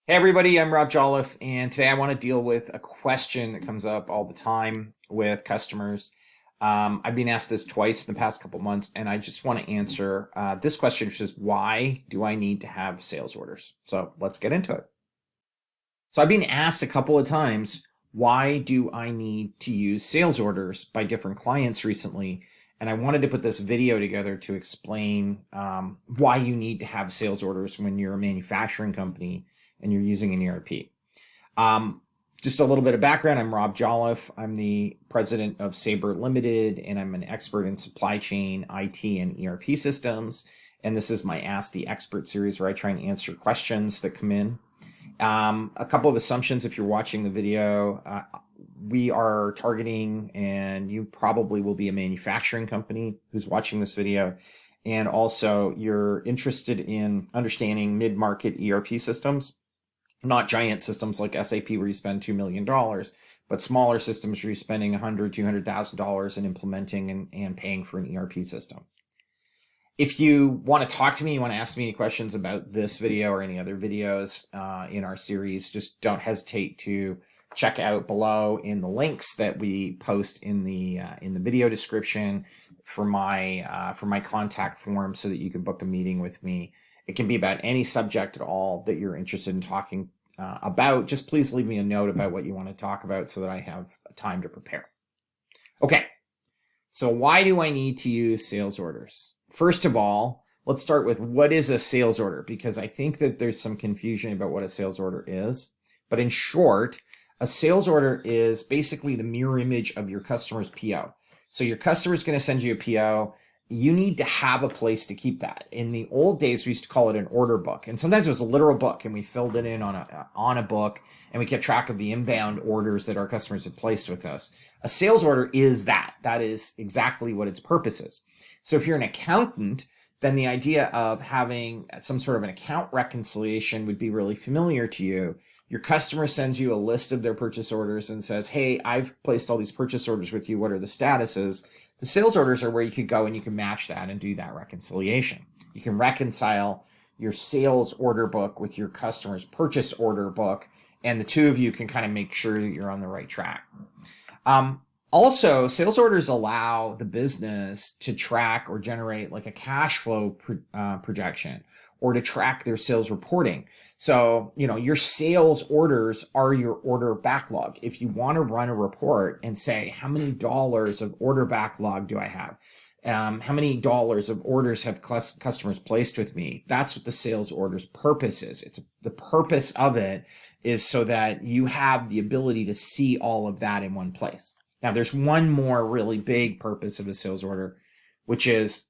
Hey everybody, I'm Rob Jolliffe, and today I want to deal with a question that comes up all the time with customers. I've been asked this twice in the past couple months, and I just want to answer this question, which is why do I need to have sales orders? So let's get into it. So I've been asked a couple of times, why do I need to use sales orders by different clients recently? And I wanted to put this video together to explain why you need to have sales orders when you're a manufacturing company and you're using an ERP. Just a little bit of background. I'm Rob Jolliffe. I'm the president of Sabre Limited, and I'm an expert in supply chain, IT, and ERP systems. And this is my Ask the Expert series where I try and answer questions that come in. A couple of assumptions if you're watching the video. We are targeting, and you probably will be a manufacturing company who's watching this video. And also you're interested in understanding mid-market ERP systems, not giant systems like SAP where you spend $2 million, but smaller systems where you're spending $100,000, $200,000 in implementing and paying for an ERP system. If you want to talk to me, you want to ask me any questions about this video or any other videos in our series, just don't hesitate to check out below in the links that we post in the video description for my contact form so that you can book a meeting with me. It can be about any subject at all that you're interested in talking about. Just please leave me a note about what you want to talk about so that I have time to prepare. Okay, so why do I need to use sales orders? First of all, let's start with what is a sales order, because I think that there's some confusion about what a sales order is. But in short, a sales order is basically the mirror image of your customer's PO. So your customer is going to send you a PO. You need to have a place to keep that. In the old days, we used to call it an order book. And sometimes it was a literal book, and we filled it in on a book, and we kept track of the inbound orders that our customers had placed with us. A sales order is that. That is exactly what its purpose is. So if you're an accountant, then the idea of having some sort of an account reconciliation would be really familiar to you. Your customer sends you a list of their purchase orders and says, hey, I've placed all these purchase orders with you. What are the statuses? The sales orders are where you could go and you can match that and do that reconciliation. You can reconcile your sales order book with your customer's purchase order book, and the two of you can kind of make sure that you're on the right track. Also, sales orders allow the business to track or generate like a cash flow projection, or to track their sales reporting. So, your sales orders are your order backlog. If you want to run a report and say, how many dollars of order backlog do I have? How many dollars of orders have customers placed with me? That's what the sales order's purpose is. The purpose of it is so that you have the ability to see all of that in one place. Now, there's one more really big purpose of a sales order, which is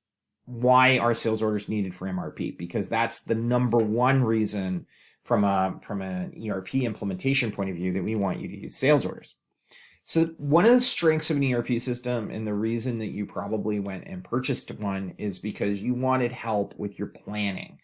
why are sales orders needed for MRP? Because that's the number one reason from an ERP implementation point of view that we want you to use sales orders. So one of the strengths of an ERP system, and the reason that you probably went and purchased one, is because you wanted help with your planning.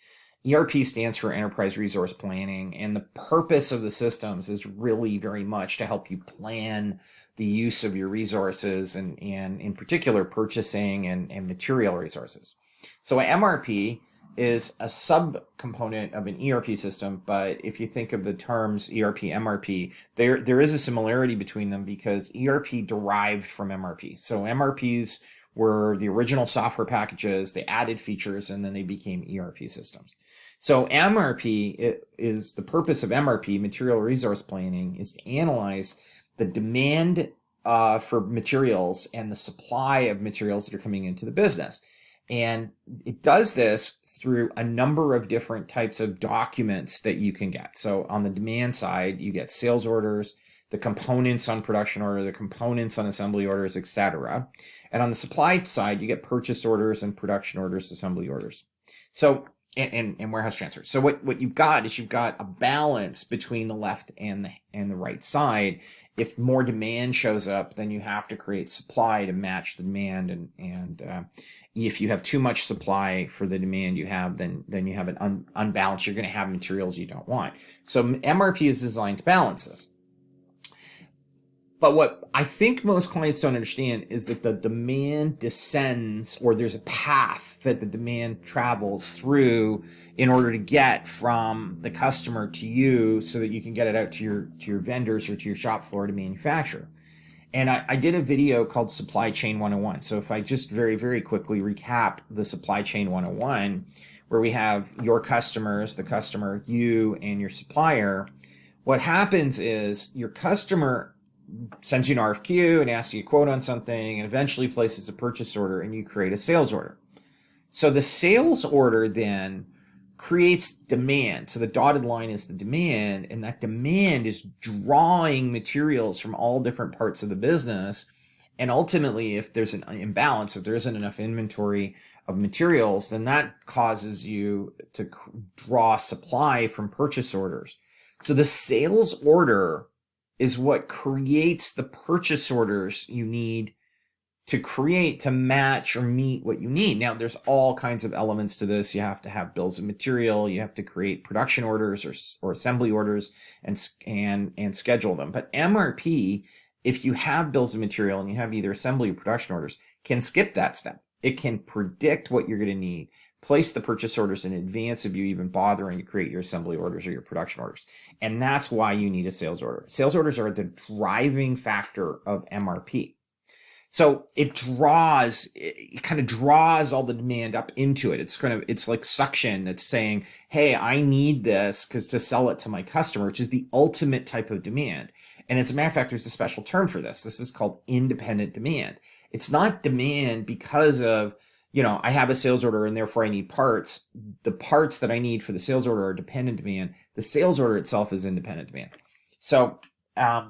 ERP stands for Enterprise Resource Planning, and the purpose of the systems is really very much to help you plan the use of your resources, and in particular purchasing and material resources. So MRP is a subcomponent of an ERP system, but if you think of the terms ERP, MRP, there is a similarity between them because ERP derived from MRP. So MRPs were the original software packages, they added features, and then they became ERP systems. So MRP is the purpose of MRP, Material Resource Planning, is to analyze the demand for materials and the supply of materials that are coming into the business. And it does this through a number of different types of documents that you can get. So on the demand side, you get sales orders, the components on production order, the components on assembly orders, etc. And on the supply side, you get purchase orders and production orders, assembly orders. So and warehouse transfers. So what you've got is you've got a balance between the left and the right side. If more demand shows up, then you have to create supply to match the demand, and if you have too much supply for the demand you have, then you have an unbalanced. You're going to have materials you don't want. So MRP is designed to balance this. But what I think most clients don't understand is that the demand descends, or there's a path that the demand travels through in order to get from the customer to you so that you can get it out to your vendors or to your shop floor to manufacture. And I did a video called Supply Chain 101. So if I just very, very quickly recap the Supply Chain 101, where we have your customers, the customer, you, and your supplier, what happens is your customer sends you an RFQ and asks you a quote on something and eventually places a purchase order, and you create a sales order. So the sales order then creates demand. So the dotted line is the demand, and that demand is drawing materials from all different parts of the business. And ultimately, if there's an imbalance, if there isn't enough inventory of materials, then that causes you to draw supply from purchase orders. So the sales order is what creates the purchase orders you need to create to match or meet what you need. Now, there's all kinds of elements to this. You have to have bills of material. You have to create production orders or assembly orders and schedule them. But MRP, if you have bills of material and you have either assembly or production orders, can skip that step. It can predict what you're going to need, place the purchase orders in advance of you even bothering to create your assembly orders or your production orders. And that's why you need a sales order. Sales orders are the driving factor of MRP. So it kind of draws all the demand up into it. It's like suction that's saying, hey, I need this to sell it to my customer, which is the ultimate type of demand. And as a matter of fact, there's a special term for this. This is called independent demand. It's not demand because of, I have a sales order and therefore I need parts. The parts that I need for the sales order are dependent demand. The sales order itself is independent demand. So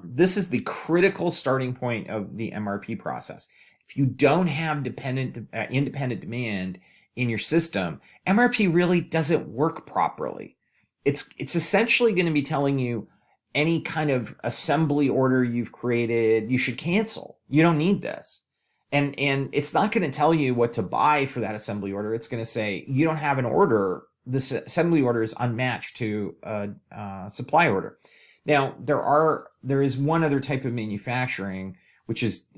this is the critical starting point of the MRP process. If you don't have independent demand in your system, MRP really doesn't work properly. It's essentially going to be telling you any kind of assembly order you've created, you should cancel. You don't need this. And it's not going to tell you what to buy for that assembly order. It's going to say, you don't have an order. This assembly order is unmatched to a supply order. Now, there is one other type of manufacturing, which is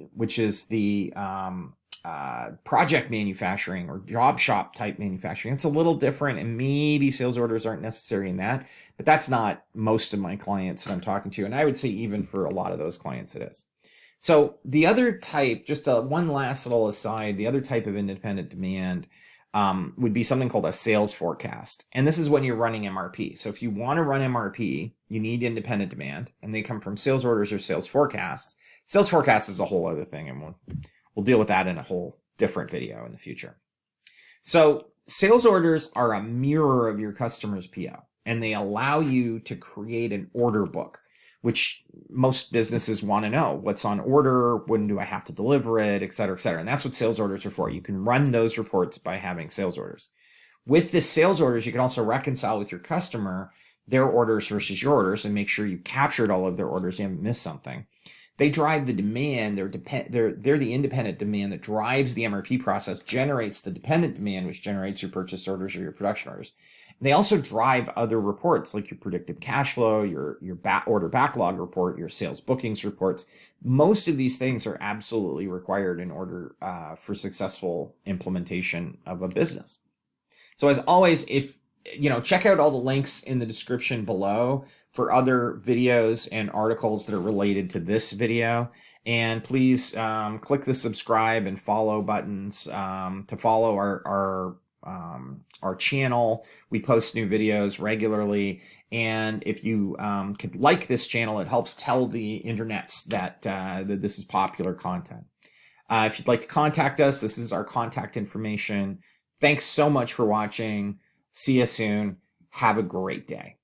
the project manufacturing or job shop type manufacturing. It's a little different, and maybe sales orders aren't necessary in that, but that's not most of my clients that I'm talking to. And I would say even for a lot of those clients, it is. So the other type, just one last little aside, the other type of independent demand would be something called a sales forecast. And this is when you're running MRP. So if you want to run MRP, you need independent demand, and they come from sales orders or sales forecasts. Sales forecast is a whole other thing, and we'll deal with that in a whole different video in the future. So sales orders are a mirror of your customer's PO, and they allow you to create an order book, which most businesses want to know what's on order, when do I have to deliver it, et cetera, et cetera. And that's what sales orders are for. You can run those reports by having sales orders. With the sales orders, you can also reconcile with your customer their orders versus your orders and make sure you've captured all of their orders, you haven't missed something. They drive the demand. They're the independent demand that drives the MRP process, generates the dependent demand, which generates your purchase orders or your production orders. They also drive other reports like your predictive cash flow, your order backlog report, your sales bookings reports. Most of these things are absolutely required in order for successful implementation of a business. So as always, check out all the links in the description below for other videos and articles that are related to this video. And please click the subscribe and follow buttons to follow our channel. We post new videos regularly. And if you could like this channel, it helps tell the internets that this is popular content. If you'd like to contact us, this is our contact information. Thanks so much for watching. See you soon. Have a great day.